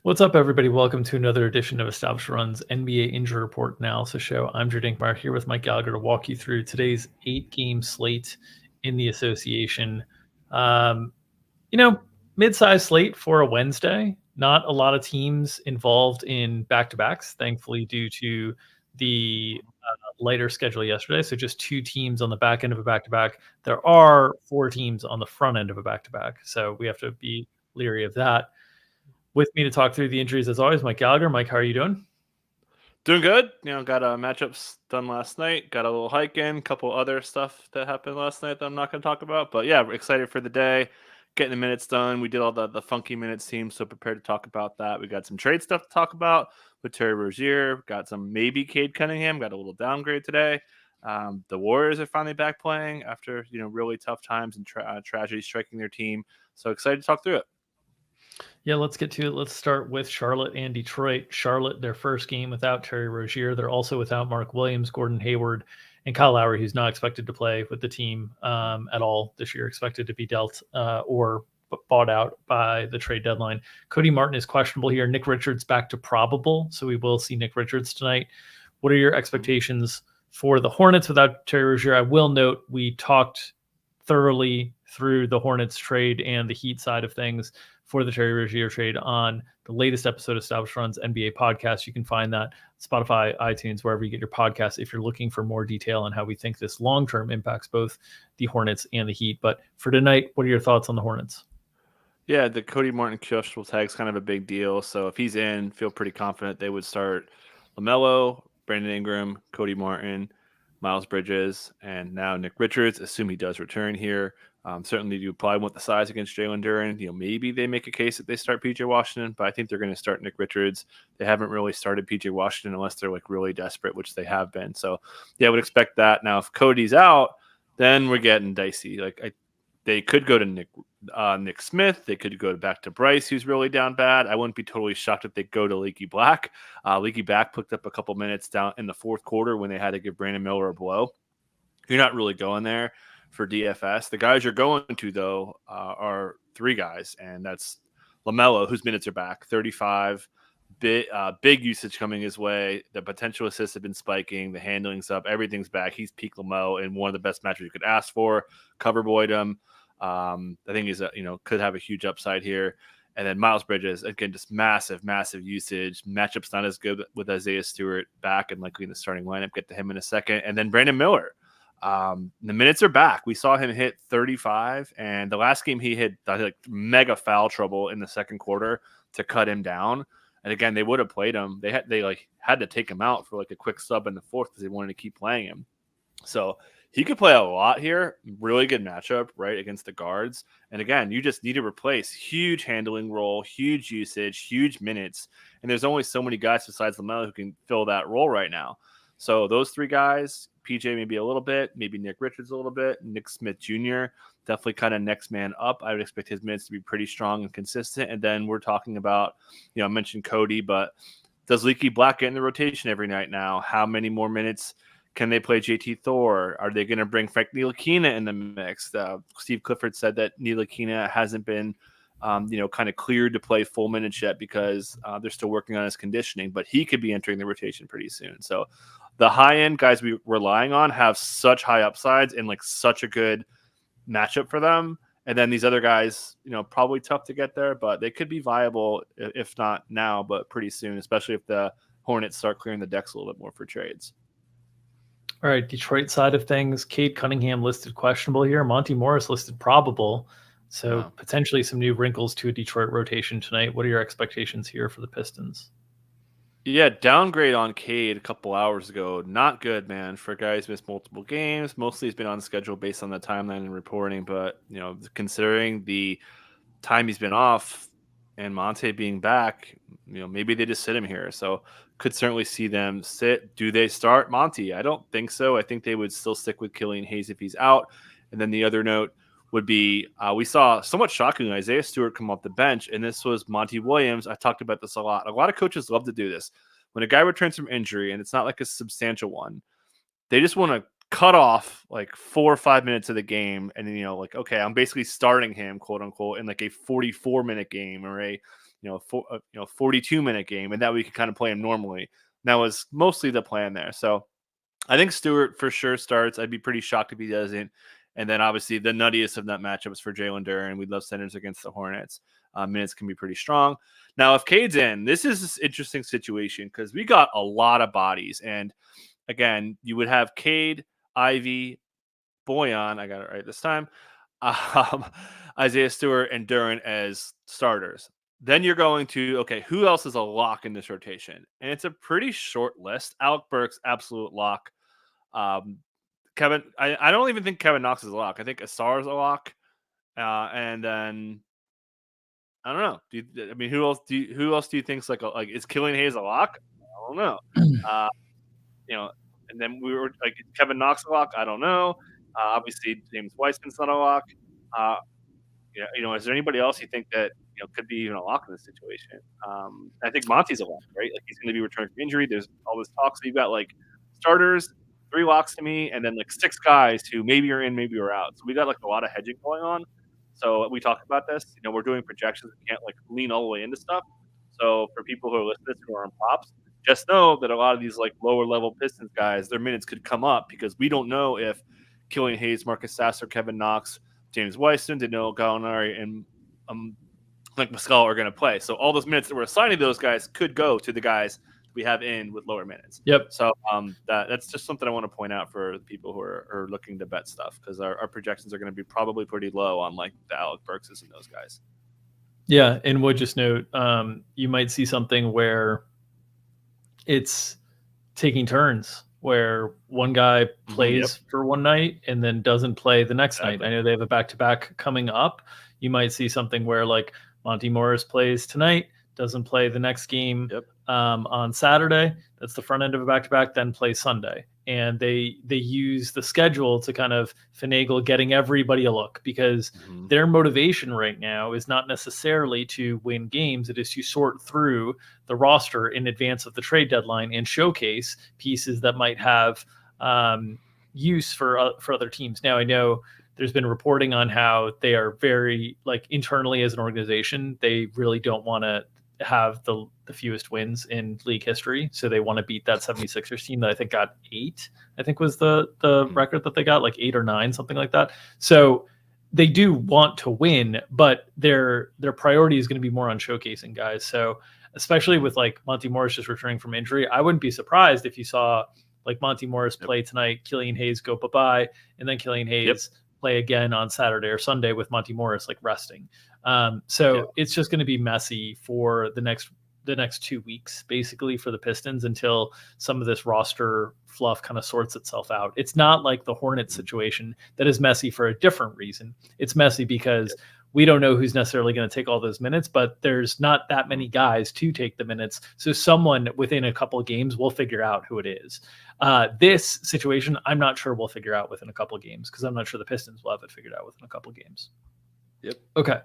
What's up, everybody? Welcome to another edition of Established Run's NBA Injury Report Analysis Show. I'm Drew Dinkmeyer here with Mike Gallagher to walk you through today's 8-game slate in the association. Um, mid-sized slate for a Wednesday. Not a lot of teams involved in back-to-backs, thankfully, due to the lighter schedule yesterday. So just 2 teams on the back end of a back-to-back. There are 4 teams on the front end of a back-to-back, so we have to be leery of that. With me to talk through the injuries, as always, Mike Gallagher. Mike, how are you doing? Doing good. Got matchups done last night. Got a little hike in, couple other stuff that happened last night that I'm not going to talk about. But yeah, we're excited for the day. Getting the minutes done. We did all the funky minutes team, so prepared to talk about that. We got some trade stuff to talk about with Terry Rozier. Got some maybe Cade Cunningham. Got a little downgrade today. The Warriors are finally back playing after really tough times and tragedy striking their team. So excited to talk through it. Yeah, let's get to it. Let's start with Charlotte and Detroit. Charlotte, their first game without Terry Rozier. They're also without Mark Williams, Gordon Hayward, and Kyle Lowry, who's not expected to play with the team at all this year, expected to be dealt or bought out by the trade deadline. Cody Martin is questionable here. Nick Richards back to probable, so we will see Nick Richards tonight. What are your expectations for the Hornets without Terry Rozier? I will note we talked thoroughly through the Hornets trade and the Heat side of things for the Terry Rozier trade on the latest episode of Established Run's NBA podcast. You can find that Spotify, iTunes, wherever you get your podcasts if you're looking for more detail on how we think this long-term impacts both the Hornets and the Heat. But for tonight, what are your thoughts on the Hornets? Yeah, the Cody Martin questionable tag is kind of a big deal. So if he's in, feel pretty confident they would start LaMelo, Brandon Ingram, Cody Martin, Miles Bridges, and now Nick Richards. Assume he does return here. Certainly, you probably want the size against Jalen Duren. Maybe they make a case that they start PJ Washington, but I think they're going to start Nick Richards. They haven't really started PJ Washington unless they're like really desperate, which they have been. So yeah, I would expect that. Now, if Cody's out, then we're getting dicey. They could go to Nick Smith. They could go back to Bryce, who's really down bad. I wouldn't be totally shocked if they go to Leaky Black. Leaky Black picked up a couple minutes down in the fourth quarter when they had to give Brandon Miller a blow. You're not really going there for DFS. The guys you're going to, though, are 3 guys, and that's LaMelo, whose minutes are back, 35. Big usage coming his way. The potential assists have been spiking. The handling's up. Everything's back. He's peak LaMelo in one of the best matches you could ask for. Cover boyed him. I think he's could have a huge upside here. And then Miles Bridges, again, just massive usage. Matchup's not as good with Isaiah Stewart back and likely in the starting lineup. Get to him in a second. And then Brandon Miller. The minutes are back. We saw him hit 35, and the last game he hit mega foul trouble in the second quarter to cut him down. And again, they would have played him. They had to take him out for a quick sub in the fourth because they wanted to keep playing him. So he could play a lot here. Really good matchup, right, against the guards. And again, you just need to replace huge handling role, huge usage, huge minutes. And there's only so many guys besides LaMelo who can fill that role right now. So those 3 guys, PJ maybe a little bit, maybe Nick Richards a little bit, Nick Smith Jr., definitely kind of next man up. I would expect his minutes to be pretty strong and consistent. And then we're talking about, I mentioned Cody, but does Leaky Black get in the rotation every night now? How many more minutes can they play JT Thor? Are they going to bring Frank Ntilikina in the mix? Steve Clifford said that Ntilikina hasn't been kind of cleared to play full minutes yet because they're still working on his conditioning, but he could be entering the rotation pretty soon. So the high-end guys we're relying on have such high upsides and such a good matchup for them. And then these other guys, probably tough to get there, but they could be viable, if not now, but pretty soon, especially if the Hornets start clearing the decks a little bit more for trades. All right, Detroit side of things, Cade Cunningham listed questionable here. Monty Morris listed probable. So potentially some new wrinkles to a Detroit rotation tonight. What are your expectations here for the Pistons? Yeah, downgrade on Cade a couple hours ago. Not good, man, for guys who missed multiple games. Mostly he's been on schedule based on the timeline and reporting, but considering the time he's been off and Monte being back, maybe they just sit him here. So could certainly see them sit. Do they start Monte? I don't think so. I think they would still stick with Killian Hayes if he's out. And then the other note would be we saw somewhat shockingly Isaiah Stewart come off the bench, and this was Monty Williams. I talked about this a lot. A lot of coaches love to do this. When a guy returns from injury, and it's not like a substantial one, they just want to cut off 4 or 5 minutes of the game, and then okay, I'm basically starting him, quote unquote, in a 44-minute game or a a 42-minute game, and that we could kind of play him normally. That was mostly the plan there. So I think Stewart for sure starts. I'd be pretty shocked if he doesn't. And then obviously the nuttiest of that matchup is for Jalen Duren. We'd love centers against the Hornets. Minutes can be pretty strong. Now, if Cade's in, this is an interesting situation because we got a lot of bodies. And again, you would have Cade, Ivy, Boyan, I got it right this time, Isaiah Stewart, and Duren as starters. Then you're going to, okay, who else is a lock in this rotation? And it's a pretty short list. Alec Burks, absolute lock. Kevin, I don't even think Kevin Knox is a lock. I think Asar is a lock. And then I don't know. Who else do you think's like is Killian Hayes a lock? I don't know. And then we were like Kevin Knox a lock. I don't know. Obviously James Weissman's not a lock. Is there anybody else you think that could be even a lock in this situation? I think Monty's a lock, right? Like he's going to be returning from injury. There's all this talk. So you've got like starters, 3 locks to me, and then like 6 guys who maybe are in, maybe are out. So we got like a lot of hedging going on. So we talked about this. We're doing projections. We can't like lean all the way into stuff. So for people who are listening who are on props, just know that a lot of these like lower level Pistons guys, their minutes could come up because we don't know if Killian Hayes, Marcus Sasser, Kevin Knox, James Weissman, Danilo Gallinari, and like Pascal are going to play. So all those minutes that we're assigning those guys could go to the guys we have in with lower minutes. Yep. So that's just something I want to point out for the people who are looking to bet stuff because our projections are going to be probably pretty low on like the Alec Burkses and those guys. Yeah, and would just note you might see something where it's taking turns where one guy plays for one night and then doesn't play the next night. I know they have a back-to-back coming up. You might see something where like Monty Morris plays tonight, doesn't play the next game on Saturday. That's the front end of a back-to-back, then play Sunday. And they use the schedule to kind of finagle getting everybody a look because their motivation right now is not necessarily to win games. It is to sort through the roster in advance of the trade deadline and showcase pieces that might have use for other teams. Now, I know there's been reporting on how they are very like internally as an organization, they really don't want to have the fewest wins in league history. So they want to beat that 76ers team that I think got 8, I think was the record that they got, like 8 or 9, something like that. So they do want to win, but their priority is going to be more on showcasing guys. So especially with like Monty Morris just returning from injury, I wouldn't be surprised if you saw like Monty Morris play tonight, Killian Hayes go bye-bye, and then Killian Hayes play again on Saturday or Sunday with Monty Morris like resting. It's just going to be messy for the next 2 weeks, basically, for the Pistons until some of this roster fluff kind of sorts itself out. It's not like the Hornets situation that is messy for a different reason. It's messy because we don't know who's necessarily going to take all those minutes, but there's not that many guys to take the minutes. So someone within a couple of games will figure out who it is. This situation, I'm not sure we'll figure out within a couple of games because I'm not sure the Pistons will have it figured out within a couple of games. Yep. Okay.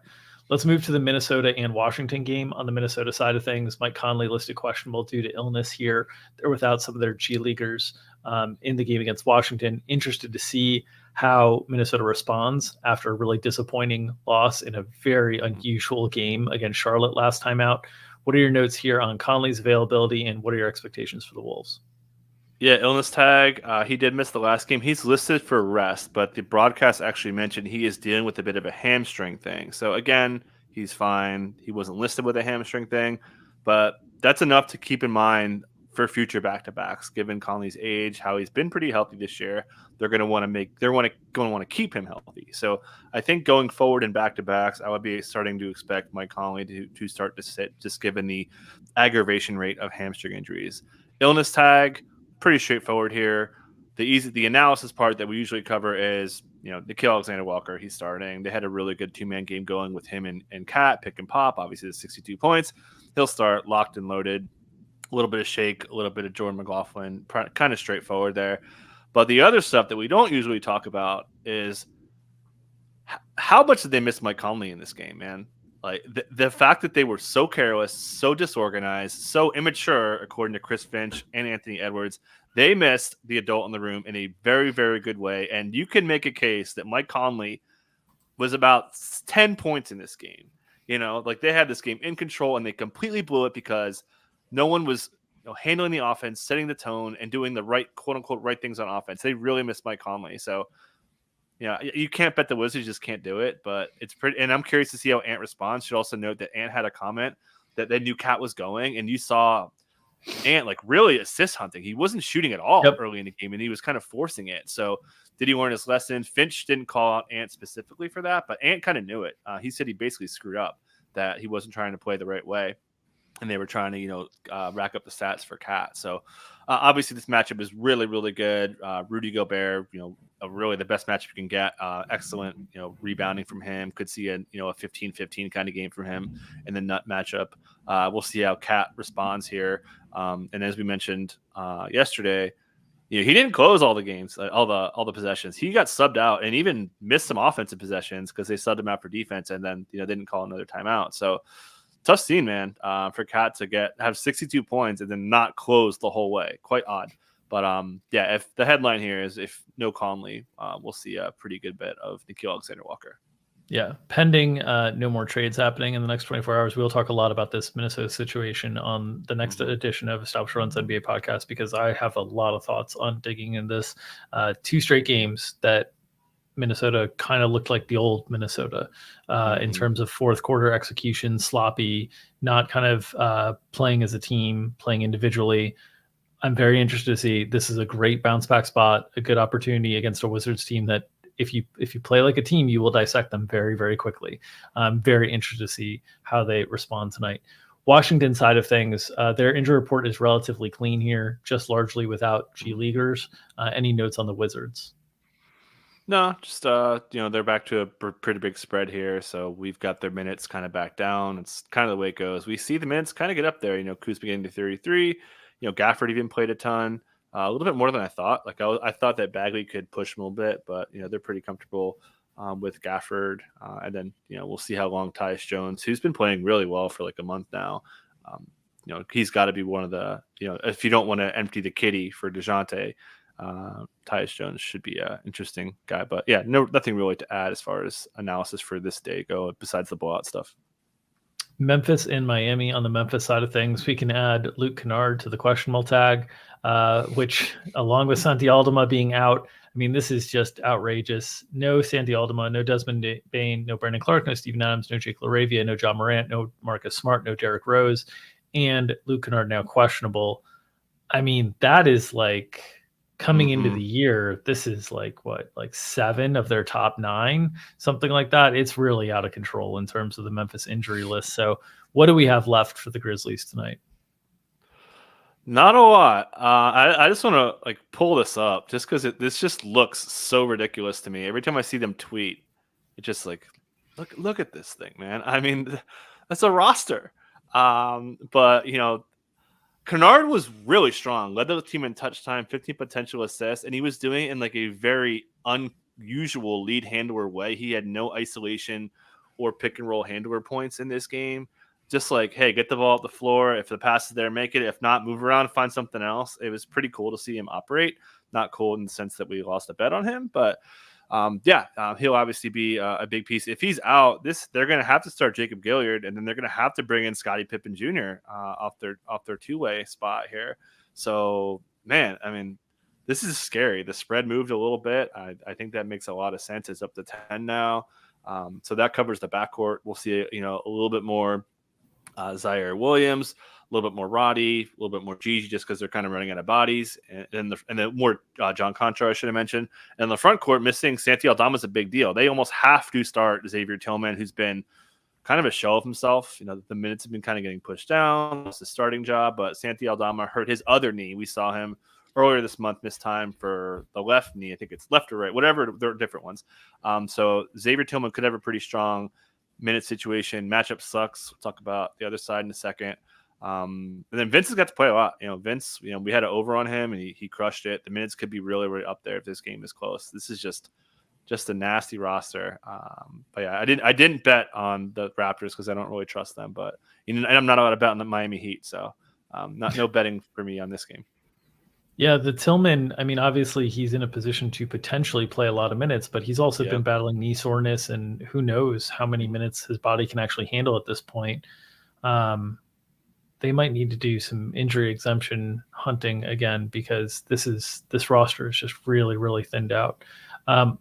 Let's move to the Minnesota and Washington game. On the Minnesota side of things, Mike Conley listed questionable due to illness here. They're without some of their G Leaguers in the game against Washington. Interested to see how Minnesota responds after a really disappointing loss in a very unusual game against Charlotte last time out. What are your notes here on Conley's availability and what are your expectations for the Wolves? Yeah, illness tag. He did miss the last game. He's listed for rest, but the broadcast actually mentioned he is dealing with a bit of a hamstring thing. So again, he's fine. He wasn't listed with a hamstring thing, but that's enough to keep in mind for future back-to-backs. Given Conley's age, how he's been pretty healthy this year, they're going to want to keep him healthy. So I think going forward in back-to-backs, I would be starting to expect Mike Conley to start to sit, just given the aggravation rate of hamstring injuries. Illness tag. Pretty straightforward here. The analysis part that we usually cover is, Nickeil Alexander-Walker, he's starting. They had a really good 2-man game going with him and Cat, pick and pop. Obviously, the 62 points. He'll start locked and loaded. A little bit of Shake, a little bit of Jordan McLaughlin, kind of straightforward there. But the other stuff that we don't usually talk about is how much did they miss Mike Conley in this game, man? Like the fact that they were so careless, so disorganized, so immature, according to Chris Finch and Anthony Edwards, they missed the adult in the room in a very, very good way. And you can make a case that Mike Conley was about 10 points in this game. Like they had this game in control and they completely blew it because no one was handling the offense, setting the tone, and doing the right, quote unquote, right things on offense. They really missed Mike Conley. So, you can't bet the Wizards just can't do it, but it's pretty. And I'm curious to see how Ant responds. Should also note that Ant had a comment that they knew Cat was going, and you saw Ant like really assist hunting. He wasn't shooting at all early in the game, and he was kind of forcing it. So, did he learn his lesson? Finch didn't call out Ant specifically for that, but Ant kind of knew it. He said he basically screwed up, that he wasn't trying to play the right way, and they were trying to, rack up the stats for Cat. So obviously this matchup is really, really good. Rudy Gobert, really the best matchup you can get. Excellent, rebounding from him. Could see a 15-15 kind of game from him in the nut matchup. We'll see how Cat responds here. And as we mentioned yesterday, he didn't close all the games, all the possessions. He got subbed out and even missed some offensive possessions because they subbed him out for defense, and then didn't call another timeout. So tough scene, man, for Cat to have 62 points and then not close the whole way. Quite odd. But if the headline here is if no Conley, we'll see a pretty good bit of Nickeil Alexander-Walker. Yeah, pending no more trades happening in the next 24 hours. We'll talk a lot about this Minnesota situation on the next edition of Established Runs NBA podcast, because I have a lot of thoughts on digging in this. 2 straight games that Minnesota kind of looked like the old Minnesota in terms of fourth quarter execution, sloppy, not kind of playing as a team, playing individually. I'm very interested to see. This is a great bounce back spot, a good opportunity against a Wizards team that if you play like a team, you will dissect them very, very quickly. I'm very interested to see how they respond tonight. Washington side of things, their injury report is relatively clean here, just largely without G Leaguers. Any notes on the Wizards? No, just they're back to a pretty big spread here, so we've got their minutes kind of back down. It's kind of the way it goes. We see the minutes kind of get up there. Kuzma getting to 33. Gafford even played a ton, a little bit more than I thought. Like I thought that Bagley could push him a little bit, but they're pretty comfortable with Gafford. And then we'll see how long Tyus Jones, who's been playing really well for like a month now. He's got to be one of the if you don't want to empty the kitty for DeJounte. Tyus Jones should be an interesting guy, but yeah, nothing really to add as far as analysis for this day go besides the blowout stuff. Memphis and Miami. On the Memphis side of things, we can add Luke Kennard to the questionable tag, which along with Santi Aldama being out, I mean, this is just outrageous. No Santi Aldama, no Desmond Bane, no Brandon Clark, no Steven Adams, no Jake LaRavia, no John Morant, no Marcus Smart, no Derrick Rose, and Luke Kennard now questionable. I mean, that is like coming into the year, this is like 7 of their top 9, something like that. It's really out of control in terms of the Memphis injury list. So what do we have left for the Grizzlies tonight? Not a lot. I just want to pull this up just because this just looks so ridiculous to me. Every time I see them tweet, it just look at this thing, man. I mean, that's a roster. But Kennard was really strong, led the team in touch time, 15 potential assists, and he was doing it in a very unusual lead handler way. He had no isolation or pick and roll handler points in this game. Just hey, get the ball up the floor. If the pass is there, make it. If not, move around, find something else. It was pretty cool to see him operate. Not cool in the sense that we lost a bet on him, but he'll obviously be a big piece. If he's out, they're going to have to start Jacob Gilyard, and then they're going to have to bring in Scottie Pippen Jr. Off their two-way spot here. So, man, I mean, this is scary. The spread moved a little bit. I think that makes a lot of sense. It's up to 10 now, so that covers the backcourt. We'll see, a little bit more Zaire Williams, a little bit more Roddy, a little bit more Gigi, just because they're kind of running out of bodies, and then more John Contra, I should have mentioned. And the front court, missing Santi Aldama is a big deal. They almost have to start Xavier Tillman, who's been kind of a shell of himself. The minutes have been kind of getting pushed down. It's the starting job, but Santi Aldama hurt his other knee. We saw him earlier this month miss time for the left knee. I think it's left or right, whatever. They're different ones. So Xavier Tillman could have a pretty strong minute situation. Matchup sucks. We'll talk about the other side in a second. And then Vince has got to play a lot. Vince, we had an over on him and he crushed it. The minutes could be really, really up there if this game is close. This is just a nasty roster. But yeah, I didn't bet on the Raptors because I don't really trust them. But and I'm not allowed to bet on the Miami Heat, so no betting for me on this game. Yeah, the Tillman, I mean, obviously he's in a position to potentially play a lot of minutes, but he's also been Yep. battling knee soreness, and who knows how many minutes his body can actually handle at this point. Um, they might need to do some injury exemption hunting again, because this roster is just really, really thinned out.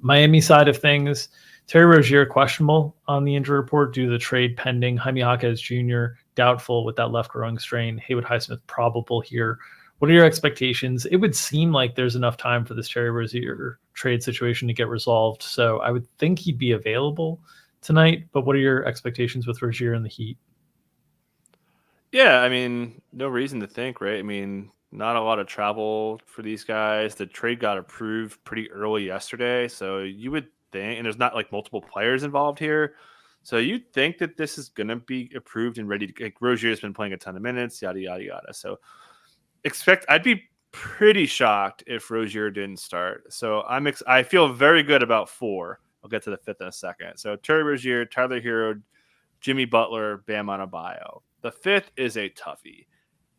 Miami side of things, Terry Rozier questionable on the injury report due to the trade pending. Jaime Jaquez Jr. doubtful with that left growing strain. Haywood Highsmith probable here. What are your expectations? It would seem like there's enough time for this Terry Rozier trade situation to get resolved, so I would think he'd be available tonight. But what are your expectations with Rozier and the Heat? Yeah, I mean, no reason to think, right? I mean, not a lot of travel for these guys. The trade got approved pretty early yesterday, so you would think, and there's not like multiple players involved here, so you'd think that this is going to be approved and ready to. Like, Rozier's been playing a ton of minutes, yada yada yada. So I'd be pretty shocked if Rozier didn't start. So I feel very good about 4. I'll get to the 5th in a second. So Terry Rozier, Tyler Hero, Jimmy Butler, Bam Adebayo. The 5th is a toughie.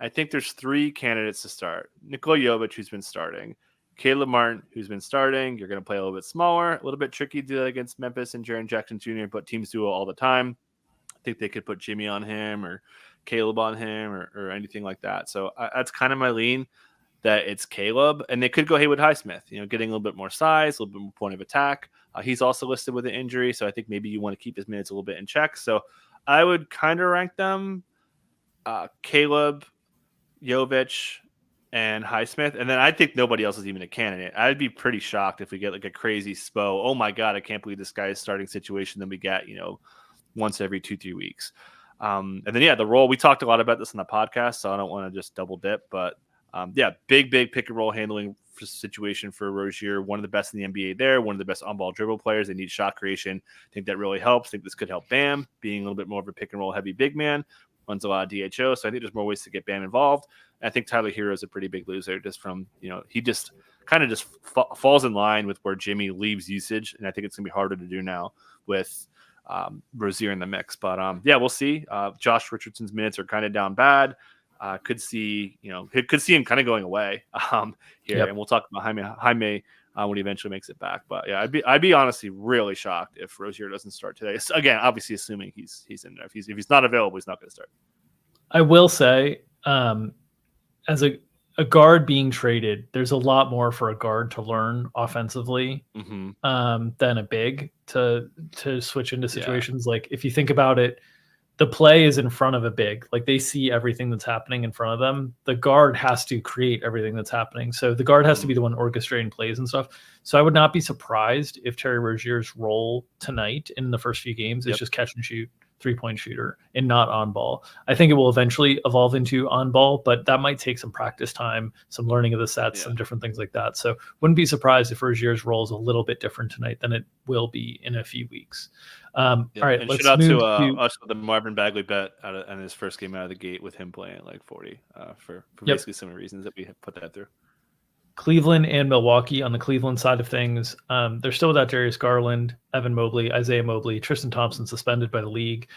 I think there's 3 candidates to start. Nikola Jovic, who's been starting. Caleb Martin, who's been starting. You're going to play a little bit smaller, a little bit tricky to do that against Memphis and Jaren Jackson Jr., but teams do it all the time. I think they could put Jimmy on him or Caleb on him or anything like that. So that's kind of my lean, that it's Caleb. And they could go Haywood Highsmith, getting a little bit more size, a little bit more point of attack. He's also listed with an injury, so I think maybe you want to keep his minutes a little bit in check. So I would kind of rank them Caleb, Jovic, and Highsmith. And then I think nobody else is even a candidate. I'd be pretty shocked if we get like a crazy Spo. Oh my God, I can't believe this guy's starting situation. Then we get, once every 2-3 weeks. And then, the role, we talked a lot about this on the podcast, so I don't want to just double dip, but big pick and roll handling situation for Rozier. One of the best in the NBA there, one of the best on-ball dribble players. They need shot creation. I think that really helps. I think this could help Bam, being a little bit more of a pick and roll heavy big man, runs a lot of DHO. So I think there's more ways to get Bam involved. And I think Tyler Hero is a pretty big loser just from, he just kind of just falls in line with where Jimmy leaves usage. And I think it's going to be harder to do now with Rozier in the mix. But we'll see. Josh Richardson's minutes are kind of down bad. Could see him kind of going away here. Yep. And we'll talk about Jaime when he eventually makes it back. But yeah, I'd be honestly really shocked if Rozier doesn't start today. So, again, obviously assuming he's in there. If he's not available, he's not going to start. I will say, as a guard being traded, there's a lot more for a guard to learn offensively than a big to switch into situations. Yeah. Like if you think about it, the play is in front of a big. Like they see everything that's happening in front of them. The guard has to create everything that's happening. So the guard has to be the one orchestrating plays and stuff. So I would not be surprised if Terry Rozier's role tonight in the first few games is just catch and shoot, 3-point shooter, and not on ball. I think it will eventually evolve into on ball, but that might take some practice time, some learning of the sets, some different things like that. So wouldn't be surprised if Rozier's role is a little bit different tonight than it will be in a few weeks. All right, and let's shout out move to us with the Marvin Bagley bet on his first game out of the gate with him playing at like 40 for basically similar reasons that we have put that through. Cleveland and Milwaukee on the Cleveland side of things. They're still without Darius Garland, Evan Mobley, Isaiah Mobley, Tristan Thompson suspended by the league,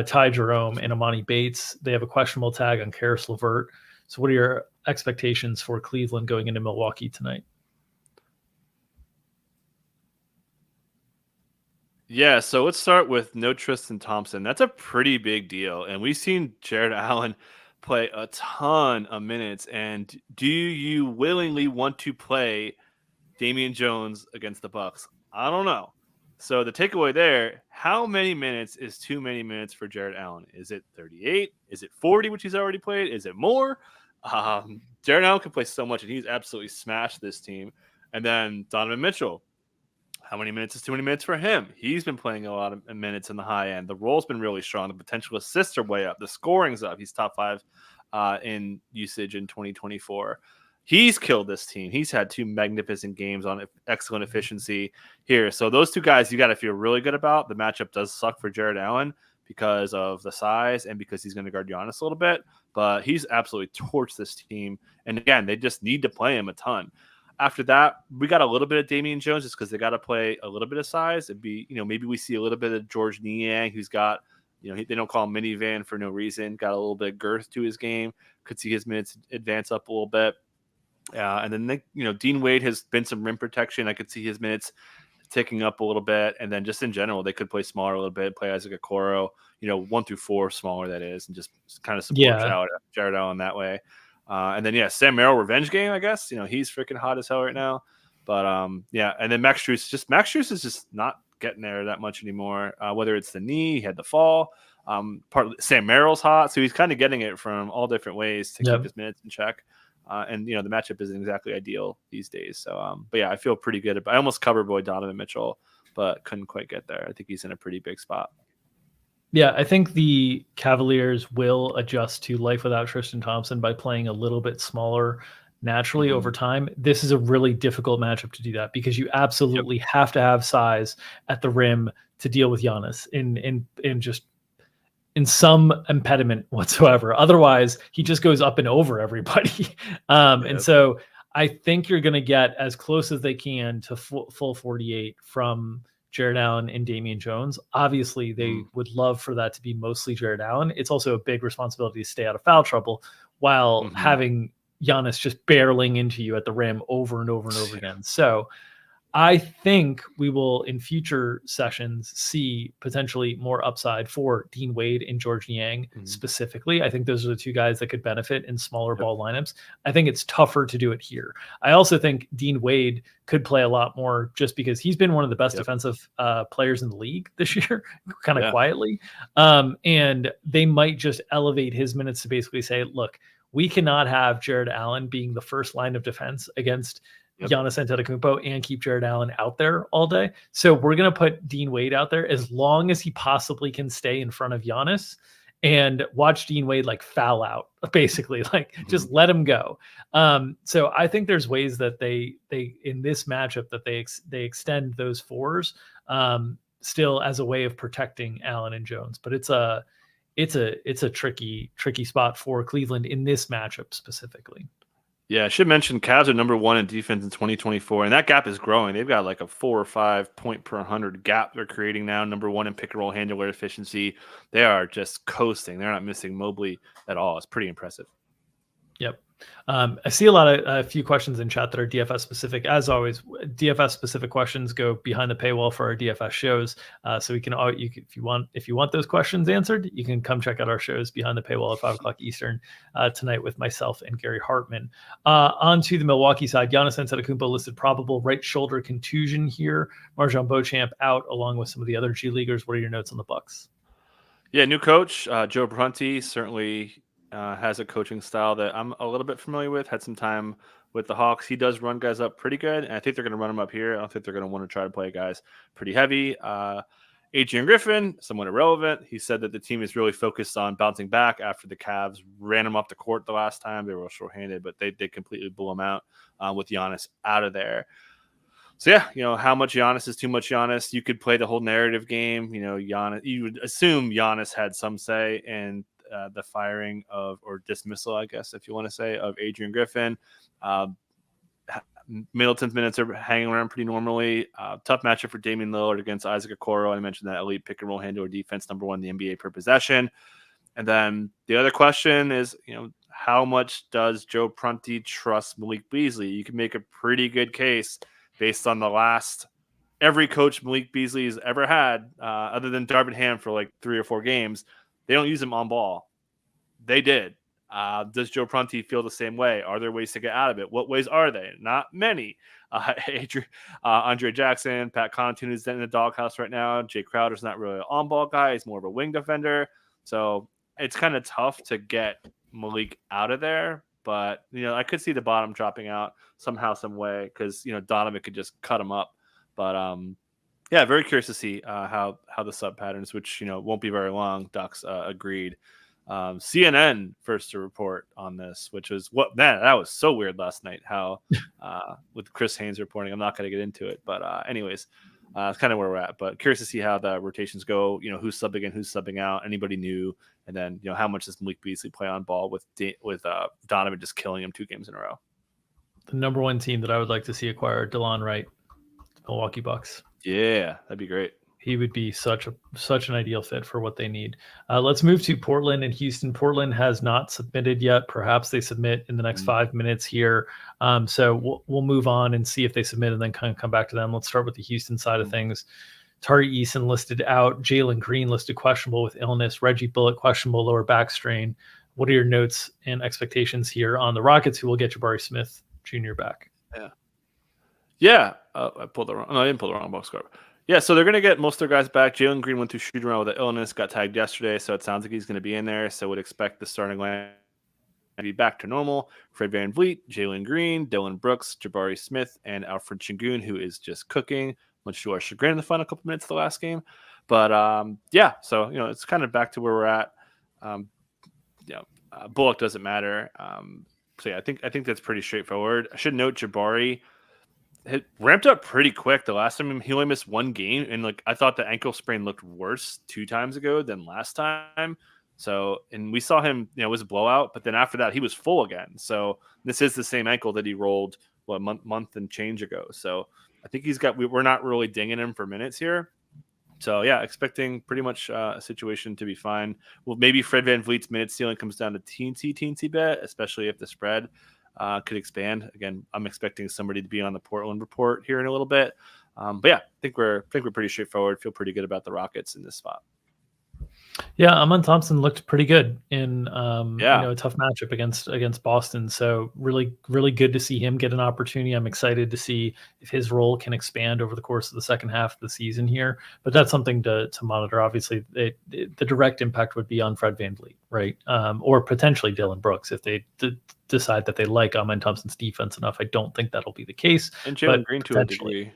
Ty Jerome, and Amani Bates. They have a questionable tag on Karis LeVert. So what are your expectations for Cleveland going into Milwaukee tonight? Yeah, so let's start with no Tristan Thompson. That's a pretty big deal. And we've seen Jared Allen play a ton of minutes. And do you willingly want to play Damian Jones against the Bucks? I don't know. So the takeaway there, how many minutes is too many minutes for Jared Allen? Is it 38? Is it 40, which he's already played? Is it more? Jared Allen can play so much, and he's absolutely smashed this team. And then Donovan Mitchell. How many minutes is too many minutes for him? He's been playing a lot of minutes in the high end. The role's been really strong. The potential assists are way up. The scoring's up. He's top 5 in usage in 2024. He's killed this team. He's had 2 magnificent games on excellent efficiency here. So those 2 guys you got to feel really good about. The matchup does suck for Jared Allen because of the size and because he's going to guard Giannis a little bit. But he's absolutely torched this team. And again, they just need to play him a ton. After that, we got a little bit of Damian Jones just because they got to play a little bit of size. It'd be, maybe we see a little bit of George Niang, who's got, they don't call him minivan for no reason. Got a little bit of girth to his game. Could see his minutes advance up a little bit. And then, Dean Wade has been some rim protection. I could see his minutes ticking up a little bit. And then just in general, they could play smaller a little bit, play Isaac Okoro, 1 through 4 smaller, that is, and just kind of support Jared Allen that way. And then, Sam Merrill revenge game, I guess. He's freaking hot as hell right now. But, and then Max Strus is just not getting there that much anymore, whether it's the knee, he had the fall. Sam Merrill's hot, so he's kind of getting it from all different ways to keep his minutes in check. And the matchup isn't exactly ideal these days. So, but I feel pretty good. I almost covered boy Donovan Mitchell, but couldn't quite get there. I think he's in a pretty big spot. Yeah, I think the Cavaliers will adjust to life without Tristan Thompson by playing a little bit smaller naturally over time. This is a really difficult matchup to do that because you absolutely have to have size at the rim to deal with Giannis in some impediment whatsoever. Otherwise, he just goes up and over everybody. And so I think you're going to get as close as they can to full 48 from Jared Allen and Damian Jones. Obviously, they would love for that to be mostly Jared Allen. It's also a big responsibility to stay out of foul trouble while having Giannis just barreling into you at the rim over and over and over again. So I think we will in future sessions see potentially more upside for Dean Wade and George Niang specifically. I think those are the two guys that could benefit in smaller ball lineups. I think it's tougher to do it here. I also think Dean Wade could play a lot more just because he's been one of the best defensive players in the league this year, kind of quietly. And they might just elevate his minutes to basically say, look, we cannot have Jared Allen being the first line of defense against Giannis Antetokounmpo and keep Jared Allen out there all day. So we're going to put Dean Wade out there as long as he possibly can stay in front of Giannis and watch Dean Wade like foul out, basically, like just let him go. So I think there's ways that they in this matchup that they extend those fours still as a way of protecting Allen and Jones. But it's a tricky spot for Cleveland in this matchup specifically. Yeah, I should mention Cavs are number 1 in defense in 2024, and that gap is growing. They've got like a 4 or 5 point per 100 gap they're creating now. Number 1 in pick and roll handler efficiency. They are just coasting. They're not missing Mobley at all. It's pretty impressive. Yep. I see a few questions in chat that are DFS specific. As always, DFS specific questions go behind the paywall for our DFS shows. So if you want those questions answered, you can come check out our shows behind the paywall at 5:00 Eastern tonight with myself and Gary Hartman. On to the Milwaukee side, Giannis Antetokounmpo listed probable right shoulder contusion here. Marjon Beauchamp out along with some of the other G Leaguers. What are your notes on the Bucks? Yeah, new coach Joe Prunty certainly has a coaching style that I'm a little bit familiar with. Had some time with the Hawks. He does run guys up pretty good, and I think they're going to run him up here. I don't think they're going to want to try to play guys pretty heavy. Adrian Griffin, somewhat irrelevant. He said that the team is really focused on bouncing back after the Cavs ran him off the court the last time. They were short-handed, but they completely blew him out with Giannis out of there. So yeah, how much Giannis is too much Giannis. You could play the whole narrative game. Giannis. You would assume Giannis had some say in the firing or dismissal, I guess, if you want to say, of Adrian Griffin. Middleton's minutes are hanging around pretty normally. Tough matchup for Damian Lillard against Isaac Okoro. I mentioned that elite pick and roll handler defense, number 1 in the NBA per possession. And then the other question is, how much does Joe Prunty trust Malik Beasley? You can make a pretty good case based on every coach Malik Beasley has ever had, other than Darvin Ham for like 3 or 4 games. They don't use him on ball. They did. Does Joe Prunty feel the same way? Are there ways to get out of it? What ways are they? Not many. Andre Jackson, Pat Connaughton is in the doghouse right now. Jay Crowder's not really an on-ball guy. He's more of a wing defender. So it's kind of tough to get Malik out of there. But, I could see the bottom dropping out somehow, some way, because, Donovan could just cut him up. But, yeah, very curious to see how the sub patterns, which won't be very long. Ducks agreed. CNN first to report on this, which was that was so weird last night. How with Chris Haynes reporting, I'm not going to get into it, but anyways, it's kind of where we're at. But curious to see how the rotations go. Who's subbing in, who's subbing out, anybody new, and then how much does Malik Beasley play on ball with Donovan just killing him 2 games in a row. The number 1 team that I would like to see acquire DeLon Wright, Milwaukee Bucks. Yeah, that'd be great. He would be such an ideal fit for what they need. Let's move to Portland and Houston. Portland has not submitted yet. Perhaps they submit in the next 5 minutes here. So we'll move on and see if they submit and then kind of come back to them. Let's start with the Houston side of things. Tari Eason listed out. Jalen Green listed questionable with illness. Reggie Bullock questionable lower back strain. What are your notes and expectations here on the Rockets, who will get Jabari Smith Jr. back? Yeah. I pulled the wrong. No, I didn't pull the wrong box score. Yeah, so they're going to get most of their guys back. Jalen Green went through shoot around with an illness, got tagged yesterday, so it sounds like he's going to be in there. So would expect the starting line to be back to normal. Fred VanVleet, Jalen Green, Dylan Brooks, Jabari Smith, and Alfred Şengün, who is just cooking, much to our chagrin in the final couple minutes of the last game. But yeah, so it's kind of back to where we're at. Bullock doesn't matter. So yeah, I think that's pretty straightforward. I should note Jabari it ramped up pretty quick. The last time he only missed one game, and I thought the ankle sprain looked worse 2 times ago than last time. So, and we saw him, it was a blowout, but then after that he was full again. So this is the same ankle that he rolled a month and change ago. So I think we're not really dinging him for minutes here. So yeah, expecting pretty much a situation to be fine. Well, maybe Fred VanVleet's minute ceiling comes down to teensy bit, especially if the spread could expand. Again, I'm expecting somebody to be on the Portland report here in a little bit. But yeah, I think we're pretty straightforward. Feel pretty good about the Rockets in this spot. Yeah, Amon Thompson looked pretty good in a tough matchup against Boston. So really, really good to see him get an opportunity. I'm excited to see if his role can expand over the course of the second half of the season here. But that's something to monitor. Obviously, the direct impact would be on Fred VanVleet, right? Or potentially Dylan Brooks if they decide that they like Amon Thompson's defense enough. I don't think that'll be the case. And Jalen Green to a degree.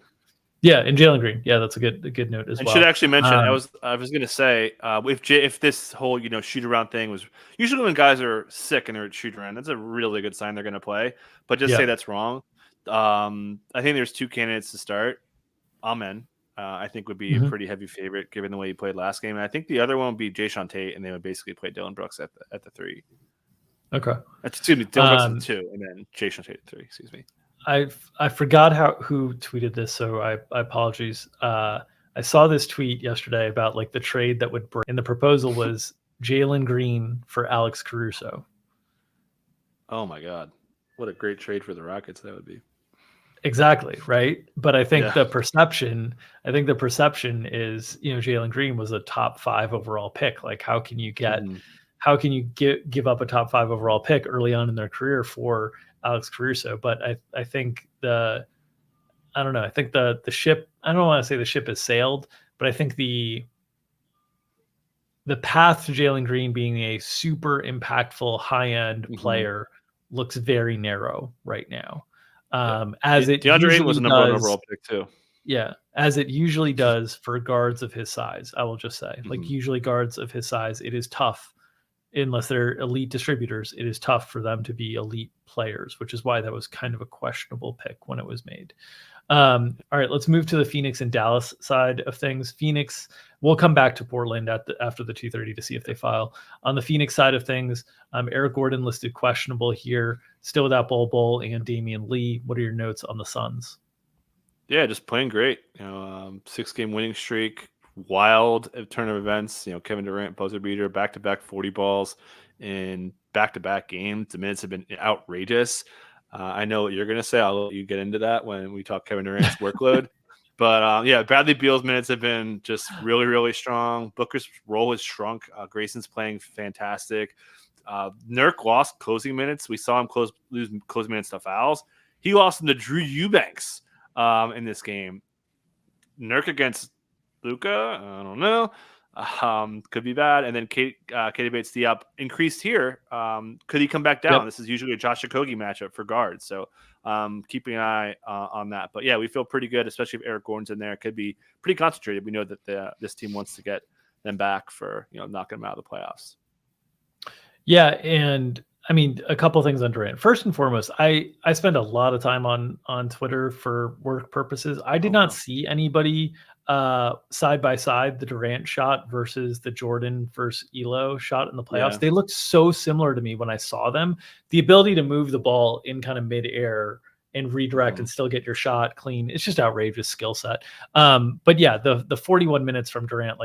Yeah, and Jalen Green. Yeah, that's a good note as well. I should actually mention, I was going to say, if this whole shoot around thing was usually when guys are sick and they're at shoot around, that's a really good sign they're going to play. But just say that's wrong. I think there's 2 candidates to start. Amen. I think would be a pretty heavy favorite given the way he played last game. And I think the other one would be Jayshawn Tate, and they would basically play Dylan Brooks at the 3. Okay. Excuse me, Dylan Brooks at the 2, and then Jayshawn Tate at 3. Excuse me. I forgot who tweeted this, so I apologize. I saw this tweet yesterday about the trade that would bring, and the proposal was Jalen Green for Alex Caruso. Oh my God, what a great trade for the Rockets that would be. Exactly, right. But I think the perception is Jalen Green was a top 5 overall pick. How can you give up a top 5 overall pick early on in their career for Alex Caruso? But I think the ship, I don't want to say the ship has sailed, but I think the path to Jalen Green being a super impactful high-end player looks very narrow right now. As it DeAndre usually was a number 1 overall pick too. Yeah, as it usually does for guards of his size. I will just say, usually guards of his size, it is tough. Unless they're elite distributors, it is tough for them to be elite players, which is why that was kind of a questionable pick when it was made. All right, let's move to the Phoenix and Dallas side of things. Phoenix, we'll come back to Portland after the 2:30 to see if they file. On the Phoenix side of things, Eric Gordon listed questionable here, still without Bol and Damian Lee. What are your notes on the Suns? Yeah, just playing great. 6-game winning streak. Wild turn of events. Kevin Durant, buzzer beater, back-to-back 40 balls in back-to-back games. The minutes have been outrageous. I know what you're going to say. I'll let you get into that when we talk Kevin Durant's workload. But Bradley Beal's minutes have been just really, really strong. Booker's role has shrunk. Grayson's playing fantastic. Nurk lost closing minutes. We saw him lose closing minutes to fouls. He lost them to Drew Eubanks in this game. Nurk against Luka, I don't know. Could be bad. And then Katie Bates-Diop increased here. Could he come back down? Yep. This is usually a Josh Okogie matchup for guards. So keeping an eye on that. But yeah, we feel pretty good, especially if Eric Gordon's in there. It could be pretty concentrated. We know that this team wants to get them back for knocking them out of the playoffs. Yeah, and I mean, a couple things on Durant. First and foremost, I spend a lot of time on Twitter for work purposes. I did not see anybody side by side the Durant shot versus the Jordan versus Elo shot in the playoffs. Yeah. They looked so similar to me when I saw them. The ability to move the ball in kind of midair and redirect and still get your shot clean. It's just outrageous skill set. But yeah, the 41 minutes from Durant,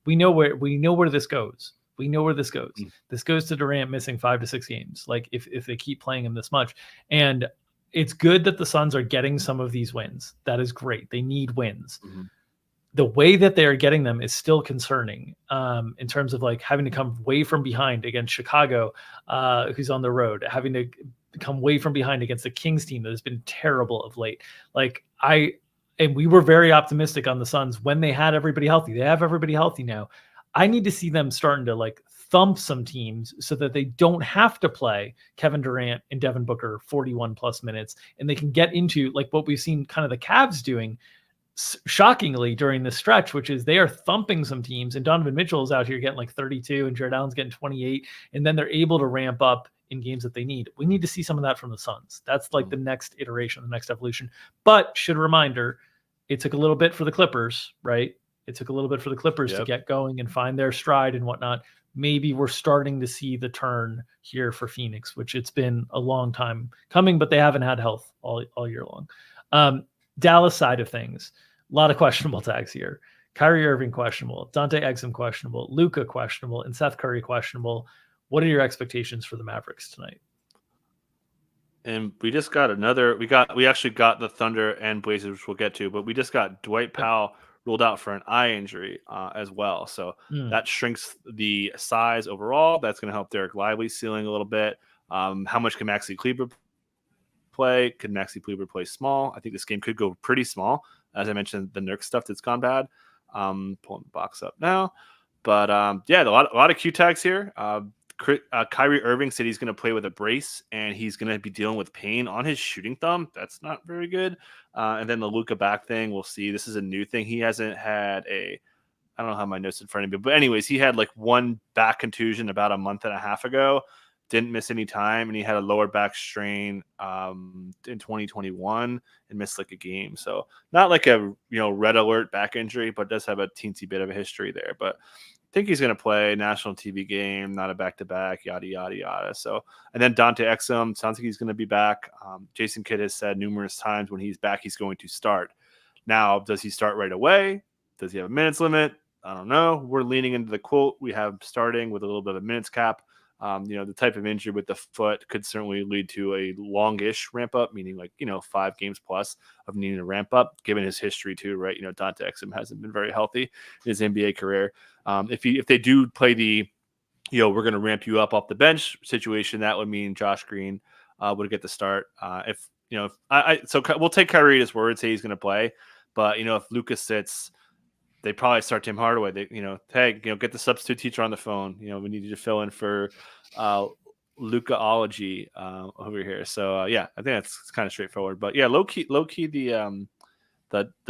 we know where this goes. We know where this goes. This goes to Durant missing 5 to 6 games. Like if they keep playing him this much, and it's good that the Suns are getting some of these wins. That is great. They need wins. The way that they are getting them is still concerning in terms of like having to come way from behind against Chicago, who's on the road, having to come way from behind against the Kings team that has been terrible of late. And we were very optimistic on the Suns when they had everybody healthy. They have everybody healthy now. I need to see them starting to like thump some teams so that they don't have to play Kevin Durant and Devin Booker 41 plus minutes, and they can get into like what we've seen kind of the Cavs doing shockingly during this stretch, which is they are thumping some teams, and Donovan Mitchell is out here getting like 32 and Jared Allen's getting 28, and then they're able to ramp up in games that they need. We need to see some of that from the Suns. That's like the next iteration, the next evolution. But should a reminder, it took a little bit for the Clippers, right? It took a little bit for the Clippers to get going and find their stride and whatnot. Maybe we're starting to see the turn here for Phoenix, which it's been a long time coming, but they haven't had health all year long. Dallas side of things, a lot of questionable tags here. Kyrie Irving questionable, Dante Exum questionable, Luka questionable, and Seth Curry questionable. What are your expectations for the Mavericks tonight? And we just got we actually got the Thunder and Blazers, which we'll get to, but we just got Dwight Powell ruled out for an eye injury as well. So that shrinks the size overall. That's going to help Derek Lively's ceiling a little bit. How much can Maxi Kleber play? Could Maxi Kleber play small? I think this game could go pretty small. As I mentioned, the Nurk stuff that's gone bad. Pulling the box up now. But a lot of Q tags here. Kyrie Irving said he's going to play with a brace, and he's going to be dealing with pain on his shooting thumb. That's not very good. And then the Luka back thing, we'll see. This is a new thing. He hasn't had I don't know how my notes in front of me, but anyways, he had like one back contusion about a month and a half ago. Didn't miss any time, and he had a lower back strain in 2021 and missed like a game. So not like a red alert back injury, but does have a teensy bit of a history there. But I think he's going to play national TV game, not a back-to-back, yada, yada, yada. So, and then Dante Exum, sounds like he's going to be back. Jason Kidd has said numerous times when he's back, he's going to start. Now, does he start right away? Does he have a minutes limit? I don't know. We're leaning into the quote we have starting with a little bit of a minutes cap. The type of injury with the foot could certainly lead to a longish ramp up, meaning 5 games plus of needing to ramp up, given his history too, right? Dante Exum hasn't been very healthy in his NBA career. If they do play the, we're going to ramp you up off the bench situation, that would mean Josh Green would get the start. So we'll take Kyrie at his word, say he's going to play, but if Lucas sits, they probably start Tim Hardaway. They, hey, get the substitute teacher on the phone. We need you to fill in for Lukaology over here. So I think that's kind of straightforward. But yeah, low key, the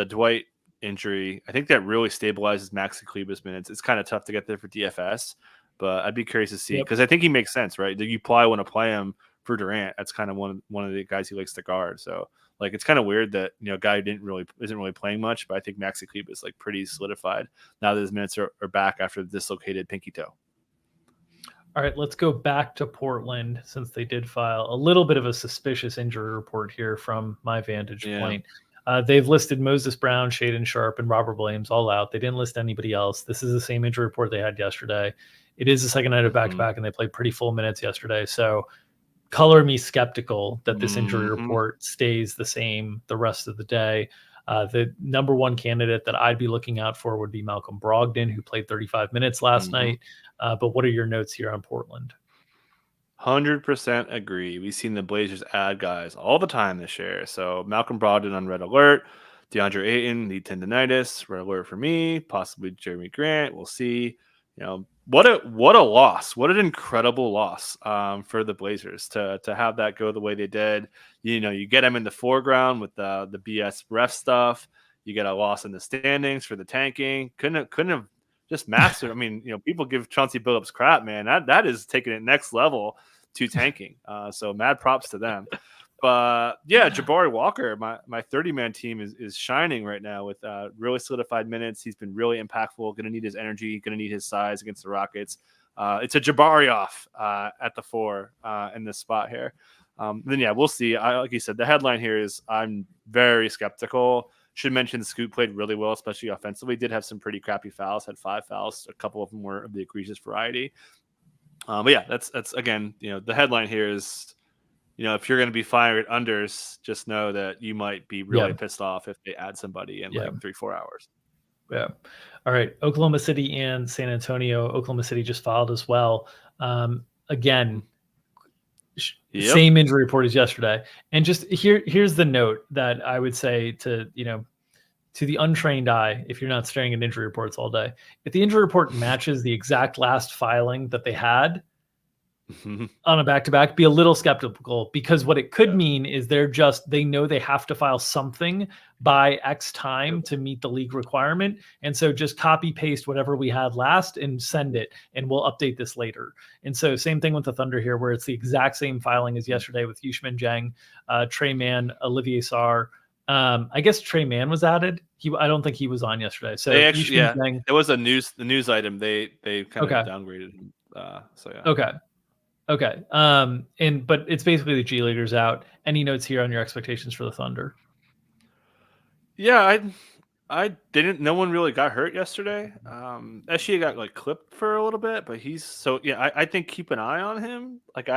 Dwight injury, I think that really stabilizes Maxi Kleber's minutes. It's kind of tough to get there for DFS, but I'd be curious to see because I think he makes sense, right? You probably want to play him for Durant. That's kind of one of the guys he likes to guard. So. It's kind of weird that a guy isn't really playing much, but I think Maxi Kleber is pretty solidified now that his minutes are back after the dislocated pinky toe. All right, let's go back to Portland since they did file a little bit of a suspicious injury report here from my vantage point. They've listed Moses Brown, Shaedon Sharpe, and Robert Williams all out. They didn't list anybody else. This is the same injury report they had yesterday. It is the second night of back-to-back, and they played pretty full minutes yesterday. So color me skeptical that this injury report stays the same the rest of the day. The number one candidate that I'd be looking out for would be Malcolm Brogdon, who played 35 minutes last night. But what are your notes here on Portland? 100% agree. We've seen the Blazers add guys all the time this year. So Malcolm Brogdon on red alert, DeAndre Ayton, knee tendonitis, red alert for me, possibly Jeremy Grant. We'll see. What a loss. What an incredible loss for the Blazers to have that go the way they did. You get them in the foreground with the BS ref stuff. You get a loss in the standings for the tanking. Couldn't have just mastered. I mean, people give Chauncey Billups crap, man. That is taking it next level to tanking. So mad props to them. But yeah, Jabari Walker, my 30-man team is shining right now with really solidified minutes. He's been really impactful. Going to need his energy. Going to need his size against the Rockets. It's a Jabari off at the 4 in this spot here. Then yeah, we'll see. Like you said, the headline here is I'm very skeptical. Should mention Scoot played really well, especially offensively. Did have some pretty crappy fouls, had 5 fouls. A couple of them were of the egregious variety. But yeah, that's again, the headline here is, if you're going to be firing unders, just know that you might be really pissed off if they add somebody in like 3-4 hours. Yeah. All right. Oklahoma City and San Antonio. Oklahoma City just filed as well. Again, same injury report as yesterday. And just here's the note that I would say to the untrained eye, if you're not staring at injury reports all day, if the injury report matches the exact last filing that they had on a back-to-back, be a little skeptical, because what it could mean is they know they have to file something by X time to meet the league requirement. And so just copy paste whatever we had last and send it, and we'll update this later. And so same thing with the Thunder here, where it's the exact same filing as yesterday with Yushman Jang, Trey Mann, Olivier Sarr. I guess Trey Mann was added. I don't think he was on yesterday. So they actually, Jang, it was the news item. They kind of downgraded him. Okay. But it's basically the G Leaguers out. Any notes here on your expectations for the Thunder? Yeah, I didn't. No one really got hurt yesterday. SGA got like clipped for a little bit, but I think keep an eye on him. Like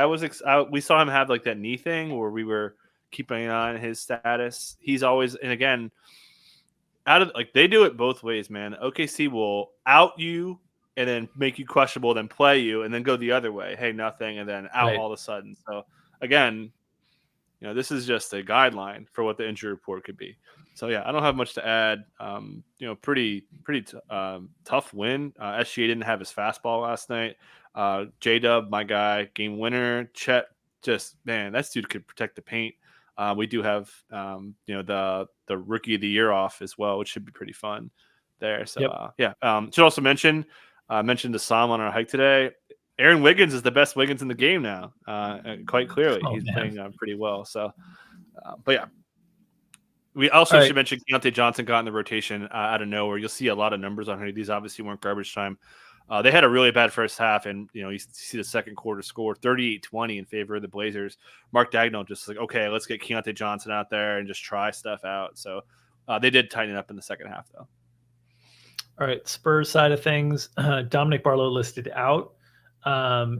we saw him have like that knee thing where we were keeping an eye on his status. He's always, and again, they do it both ways, man. OKC will out you and then make you questionable, then play you, and then go the other way. Hey, nothing, and then out all of a sudden. So again, this is just a guideline for what the injury report could be. So yeah, I don't have much to add. Pretty tough win. SGA didn't have his fastball last night. J-Dub, my guy, game winner. Chet, just man, that dude could protect the paint. We do have the rookie of the year off as well, which should be pretty fun there. So should also mentioned the Sam on our hike today. Aaron Wiggins is the best Wiggins in the game now, quite clearly. He's playing pretty well. So, but yeah, we also should mention Keontae Johnson got in the rotation out of nowhere. You'll see a lot of numbers on here. These obviously weren't garbage time. They had a really bad first half, and you see the second quarter score 38-20 in favor of the Blazers. Mark Dagnall just like, okay, let's get Keontae Johnson out there and just try stuff out. So they did tighten it up in the second half, though. All right, Spurs side of things, Dominic Barlow listed out.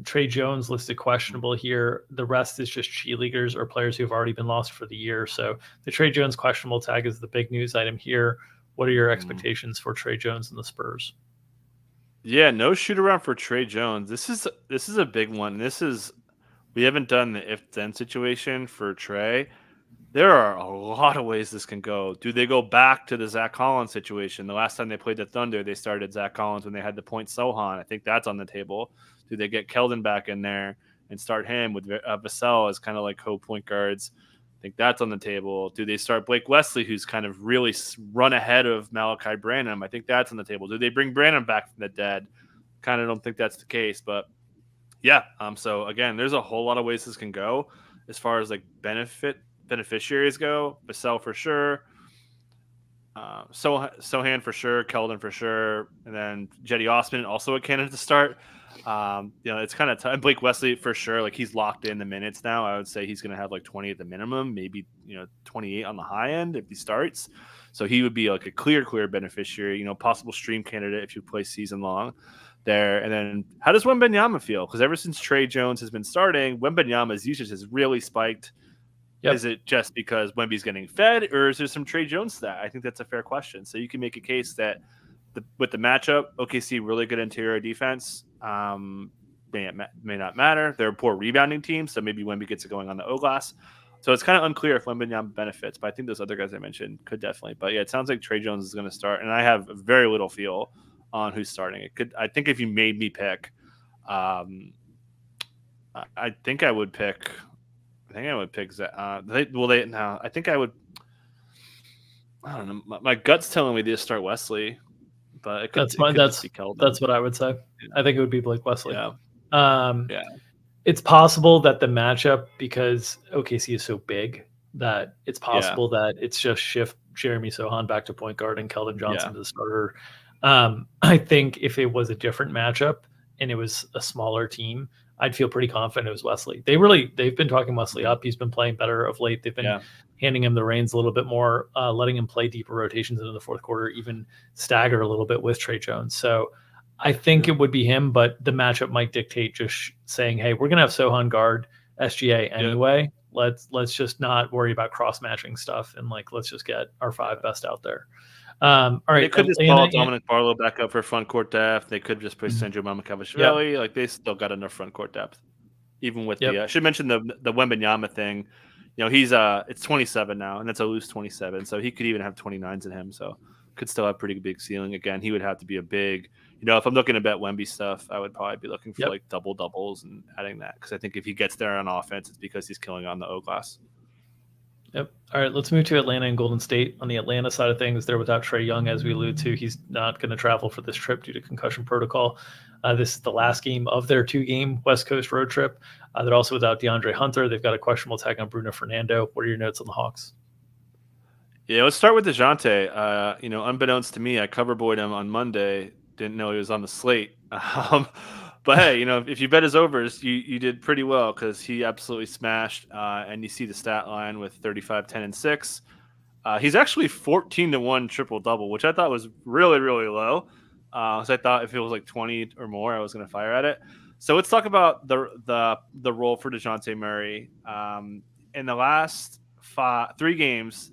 Trey Jones listed questionable here. The rest is just G Leaguers or players who have already been lost for the year. So the Trey Jones questionable tag is the big news item here. What are your expectations for Trey Jones and the Spurs? Yeah, no shoot around for Trey Jones. This is a big one. We haven't done the if-then situation for Trey. There are a lot of ways this can go. Do they go back to the Zach Collins situation? The last time they played the Thunder, they started Zach Collins when they had to point Sohan. I think that's on the table. Do they get Keldon back in there and start him with Vassell as kind of like co-point guards? I think that's on the table. Do they start Blake Wesley, who's kind of really run ahead of Malachi Branham? I think that's on the table. Do they bring Branham back from the dead? Kind of don't think that's the case, but yeah. So again, there's a whole lot of ways this can go as far as like beneficiaries go. Vassell for sure. Sohan for sure. Keldon for sure. And then Jetty Osman, also a candidate to start. It's kind of tough. Blake Wesley for sure. Like he's locked in the minutes now. I would say he's going to have like 20 at the minimum, maybe 28 on the high end if he starts. So he would be like a clear beneficiary. Possible stream candidate if you play season long there. And then how does Wembanyama feel? Because ever since Trey Jones has been starting, Wembanyama's usage has really spiked. Yep. Is it just because Wemby's getting fed, or is there some Trey Jones stat? I think that's a fair question. So you can make a case that with the matchup, OKC really good interior defense. May not matter. They're a poor rebounding team, so maybe Wemby gets it going on the O-glass. So it's kind of unclear if Wembanyama benefits, but I think those other guys I mentioned could definitely. But yeah, it sounds like Trey Jones is going to start, and I have very little feel on who's starting. I think if you made me pick, I think I would pick. Zach. I think I would. I don't know. My gut's telling me to start Wesley, but that's what I would say. I think it would be Blake Wesley. Yeah. It's possible that the matchup, because OKC is so big, that it's possible that it's just shift Jeremy Sohan back to point guard and Keldon Johnson to the starter. I think if it was a different matchup and it was a smaller team, I'd feel pretty confident it was Wesley. They've been talking Wesley up. He's been playing better of late. They've been handing him the reins a little bit more, letting him play deeper rotations into the fourth quarter, even stagger a little bit with Trey Jones. So I think it would be him, but the matchup might dictate just saying, hey, we're going to have Sohan guard SGA anyway. Let's just not worry about cross matching stuff. And let's just get our 5 best out there. All right. They could just call Dominic Barlow back up for front court depth. They could just play Sandro Mamakavashvili. They still got enough front court depth. Even with I should mention the Wembanyama thing. He's it's 27 now, and that's a loose 27. So he could even have 29s in him. So could still have pretty big ceiling. Again, he would have to be a big, if I'm looking to bet Wemby stuff, I would probably be looking for double doubles and adding that. Because I think if he gets there on offense, it's because he's killing on the O glass. Yep. All right, let's move to Atlanta and Golden State. On the Atlanta side of things, they're without Trae Young, as we alluded to. He's not going to travel for this trip due to concussion protocol. This is the last game of their 2-game West Coast road trip. They're also without DeAndre Hunter. They've got a questionable tag on Bruno Fernando. What are your notes on the Hawks? Yeah, let's start with DeJounte. Unbeknownst to me, I cover boyed him on Monday. Didn't know he was on the slate. But hey, if you bet his overs, you did pretty well because he absolutely smashed. And you see the stat line with 35, 10, and 6. He's actually 14-1 triple double, which I thought was really, really low. So I thought if it was like 20 or more, I was going to fire at it. So let's talk about the role for DeJounte Murray. In the last 3 games,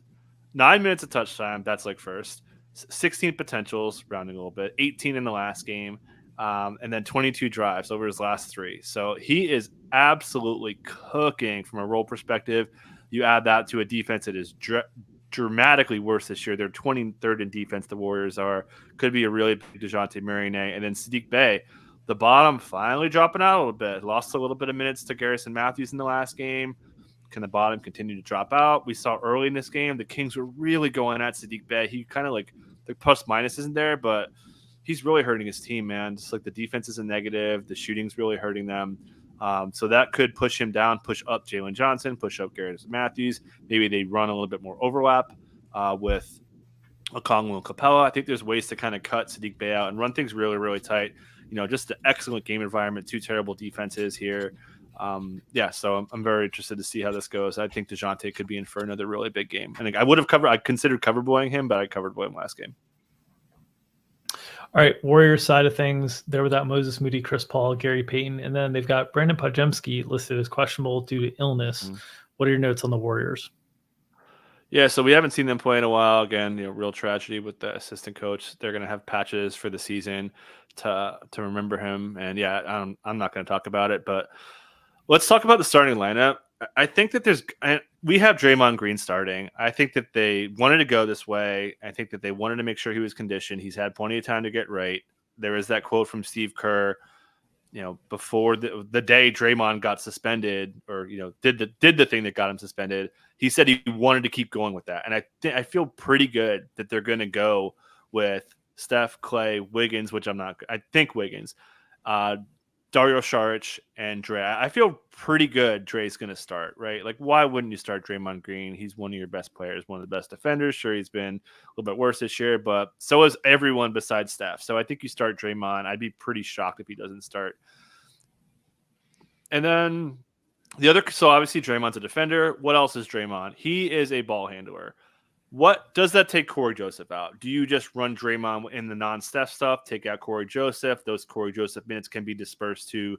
9 minutes of touch time. That's first. 16 potentials, rounding a little bit. 18 in the last game. And then 22 drives over his last 3. So he is absolutely cooking from a role perspective. You add that to a defense that is dramatically worse this year. They're 23rd in defense, the Warriors are. Could be a really big DeJounte Murray night. And then Sadiq Bey, the bottom finally dropping out a little bit. Lost a little bit of minutes to Garrison Matthews in the last game. Can the bottom continue to drop out? We saw early in this game, the Kings were really going at Sadiq Bey. He kind of the plus minus isn't there, but he's really hurting his team, man. Just the defense is a negative. The shooting's really hurting them. So that could push him down, push up Jalen Johnson, push up Garrison Matthews. Maybe they run a little bit more overlap with Okongwu and Capella. I think there's ways to kind of cut Sadiq Bey out and run things really, really tight. Just an excellent game environment, 2 terrible defenses here. So I'm very interested to see how this goes. I think DeJounte could be in for another really big game. I think I considered cover boying him, but I covered boy him last game. All right, Warriors side of things, they're without Moses Moody, Chris Paul, Gary Payton, and then they've got Brandon Podziemski listed as questionable due to illness. What are your notes on the Warriors? Yeah, so we haven't seen them play in a while. Again, real tragedy with the assistant coach. They're going to have patches for the season to remember him. And I'm not going to talk about it, but let's talk about the starting lineup. I think that we have Draymond Green starting. I think that they wanted to go this way. I think that they wanted to make sure he was conditioned. He's had plenty of time to get right. There is that quote from Steve Kerr, before the day Draymond got suspended or, did the thing that got him suspended. He said he wanted to keep going with that. And I feel pretty good that they're going to go with Steph, Clay, Wiggins, I think Wiggins, Dario Saric, and Dre. I feel pretty good Dre's going to start, right? Why wouldn't you start Draymond Green? He's one of your best players, one of the best defenders. Sure, he's been a little bit worse this year, but so is everyone besides Steph. So I think you start Draymond. I'd be pretty shocked if he doesn't start. And then so obviously Draymond's a defender. What else is Draymond? He is a ball handler. What does that take Corey Joseph out? Do you just run Draymond in the non-Steph stuff, take out Corey Joseph? Those Corey Joseph minutes can be dispersed to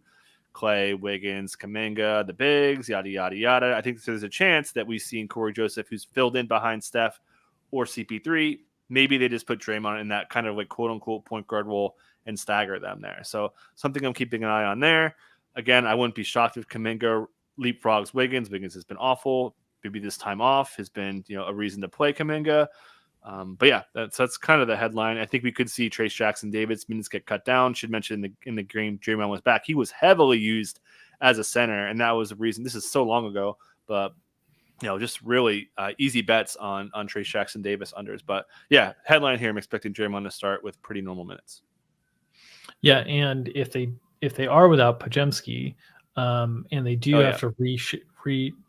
Clay, Wiggins, Kuminga, the bigs, yada, yada, yada. I think there's a chance that we've seen Corey Joseph, who's filled in behind Steph or CP3. Maybe they just put Draymond in that kind of quote-unquote point guard role and stagger them there. So something I'm keeping an eye on there. Again, I wouldn't be shocked if Kuminga leapfrogs Wiggins. Wiggins has been awful. Maybe this time off has been, a reason to play Kuminga. But yeah, that's kind of the headline. I think we could see Trace Jackson-Davis minutes get cut down. Should mention in the game Draymond was back. He was heavily used as a center, and that was the reason. This is so long ago, but just really easy bets on Trace Jackson-Davis unders. But yeah, headline here, I'm expecting Draymond to start with pretty normal minutes. Yeah, and if they are without Podziemski, and they do have to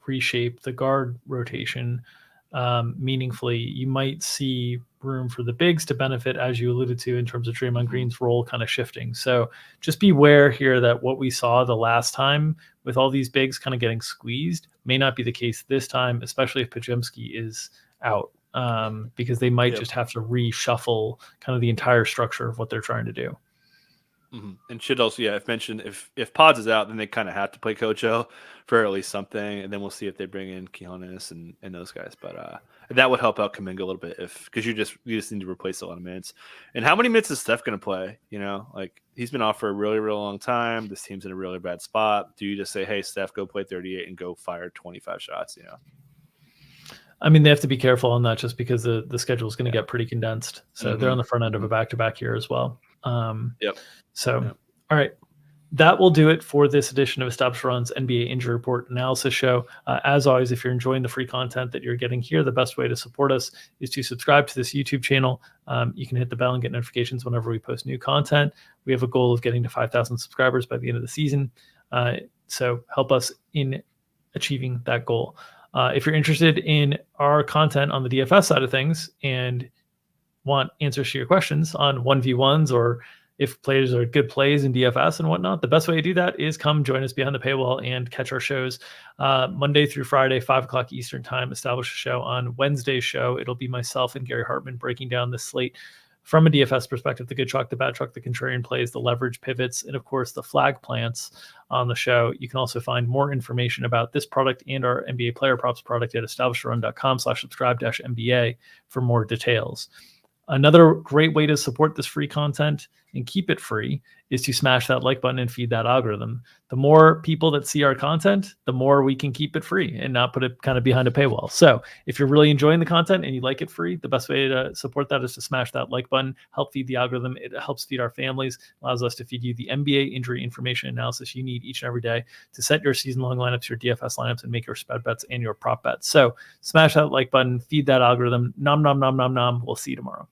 reshape the guard rotation, meaningfully, you might see room for the bigs to benefit, as you alluded to, in terms of Draymond Green's role kind of shifting. So just beware here that what we saw the last time with all these bigs kind of getting squeezed may not be the case this time, especially if Podziemski is out, because they might just have to reshuffle kind of the entire structure of what they're trying to do. And should also, if mentioned, if Pods is out, then they kind of have to play Kojo for at least something, and then we'll see if they bring in Quinones and those guys. But that would help out Kuminga a little bit, because you just need to replace a lot of minutes. And how many minutes is Steph going to play? Like, he's been off for a really, really long time. This team's in a really bad spot. Do you just say, hey, Steph, go play 38 and go fire 25 shots? I mean, they have to be careful on that, just because the schedule is going to get pretty condensed. So they're on the front end of a back-to-back here as well. All right. That will do it for this edition of Established Run's NBA Injury Report Analysis Show. As always, if you're enjoying the free content that you're getting here, the best way to support us is to subscribe to this YouTube channel. You can hit the bell and get notifications whenever we post new content. We have a goal of getting to 5,000 subscribers by the end of the season. So help us in achieving that goal. If you're interested in our content on the DFS side of things and want answers to your questions on 1v1s, or if players are good plays in DFS and whatnot, the best way to do that is come join us behind the paywall and catch our shows Monday through Friday, 5 o'clock Eastern time. Establish a show on Wednesday's show. It'll be myself and Gary Hartman breaking down the slate from a DFS perspective, the good chalk, the bad chalk, the contrarian plays, the leverage pivots, and of course the flag plants on the show. You can also find more information about this product and our NBA player props product at establishedrun.com/subscribe-MBA for more details. Another great way to support this free content and keep it free is to smash that like button and feed that algorithm. The more people that see our content, the more we can keep it free and not put it kind of behind a paywall. So if you're really enjoying the content and you like it free, the best way to support that is to smash that like button, help feed the algorithm. It helps feed our families, allows us to feed you the NBA injury information analysis you need each and every day to set your season-long lineups, your DFS lineups, and make your spread bets and your prop bets. So smash that like button, feed that algorithm. Nom, nom, nom, nom, nom. We'll see you tomorrow.